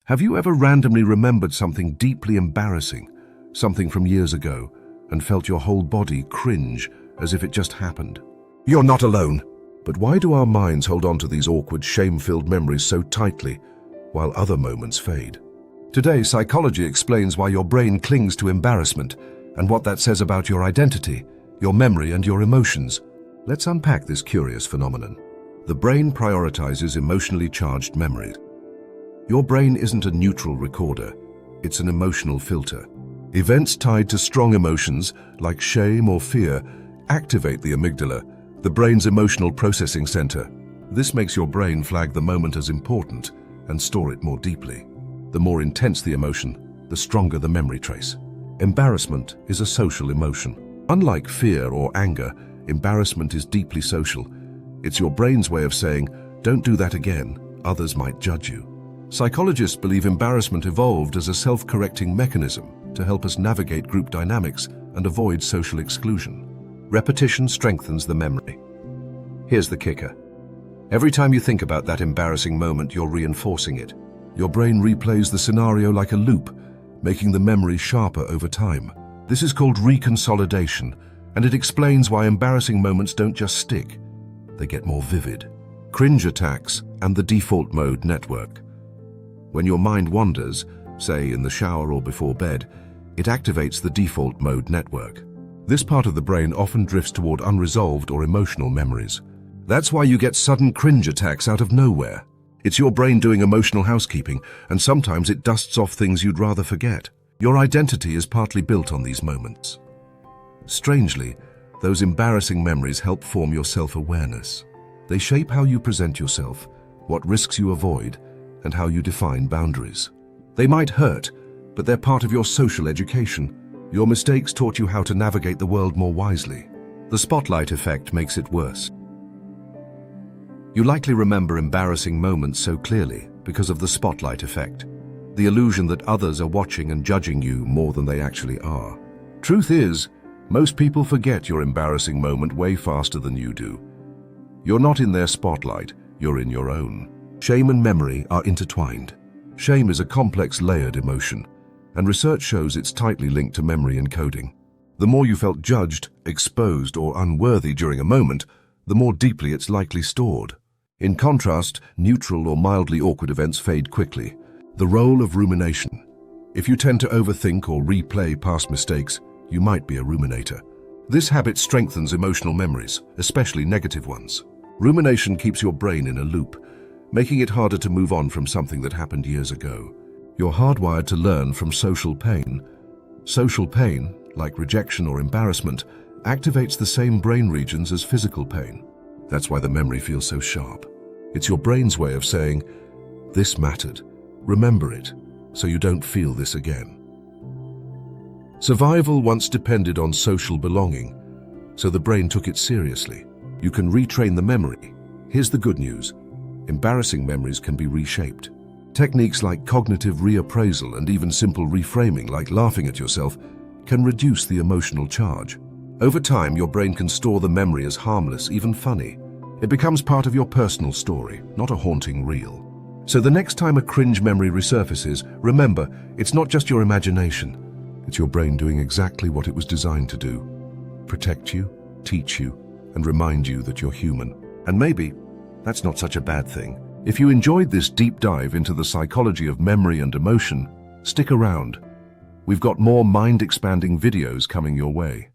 Have you ever randomly remembered something deeply embarrassing, something from years ago, and felt your whole body cringe as if it just happened? You're not alone. But why do our minds hold on to these awkward, shame-filled memories so tightly, while other moments fade? Today, psychology explains why your brain clings to embarrassment and what that says about your identity, your memory, and your emotions. Let's unpack this curious phenomenon. The brain prioritizes emotionally charged memories. Your brain isn't a neutral recorder, it's an emotional filter. Events tied to strong emotions, like shame or fear, activate the amygdala, the brain's emotional processing center. This makes your brain flag the moment as important and store it more deeply. The more intense the emotion, the stronger the memory trace. Embarrassment is a social emotion. Unlike fear or anger, embarrassment is deeply social. It's your brain's way of saying, "Don't do that again, others might judge you." Psychologists believe embarrassment evolved as a self-correcting mechanism to help us navigate group dynamics and avoid social exclusion. Repetition strengthens the memory. Here's the kicker. Every time you think about that embarrassing moment, you're reinforcing it. Your brain replays the scenario like a loop, making the memory sharper over time. This is called reconsolidation, and it explains why embarrassing moments don't just stick. They get more vivid. Cringe attacks and the default mode network. When your mind wanders, say in the shower or before bed, it activates the default mode network. This part of the brain often drifts toward unresolved or emotional memories. That's why you get sudden cringe attacks out of nowhere. It's your brain doing emotional housekeeping, and sometimes it dusts off things you'd rather forget. Your identity is partly built on these moments. Strangely, those embarrassing memories help form your self-awareness. They shape how you present yourself, what risks you avoid, and how you define boundaries. They might hurt, but they're part of your social education. Your mistakes taught you how to navigate the world more wisely. The spotlight effect makes it worse. You likely remember embarrassing moments so clearly because of the spotlight effect, the illusion that others are watching and judging you more than they actually are. Truth is, most people forget your embarrassing moment way faster than you do. You're not in their spotlight, you're in your own. Shame and memory are intertwined. Shame is a complex, layered emotion, and research shows it's tightly linked to memory encoding. The more you felt judged, exposed, or unworthy during a moment, the more deeply it's likely stored. In contrast, neutral or mildly awkward events fade quickly. The role of rumination. If you tend to overthink or replay past mistakes, you might be a ruminator. This habit strengthens emotional memories, especially negative ones. Rumination keeps your brain in a loop, making it harder to move on from something that happened years ago. You're hardwired to learn from social pain. Social pain, like rejection or embarrassment, activates the same brain regions as physical pain. That's why the memory feels so sharp. It's your brain's way of saying, "This mattered. Remember it, so you don't feel this again." Survival once depended on social belonging, so the brain took it seriously. You can retrain the memory. Here's the good news. Embarrassing memories can be reshaped. Techniques like cognitive reappraisal and even simple reframing, like laughing at yourself, can reduce the emotional charge. Over time, your brain can store the memory as harmless, even funny. It becomes part of your personal story, not a haunting reel. So the next time a cringe memory resurfaces, remember, it's not just your imagination. It's your brain doing exactly what it was designed to do. Protect you, teach you, and remind you that you're human. And maybe that's not such a bad thing. If you enjoyed this deep dive into the psychology of memory and emotion, stick around. We've got more mind-expanding videos coming your way.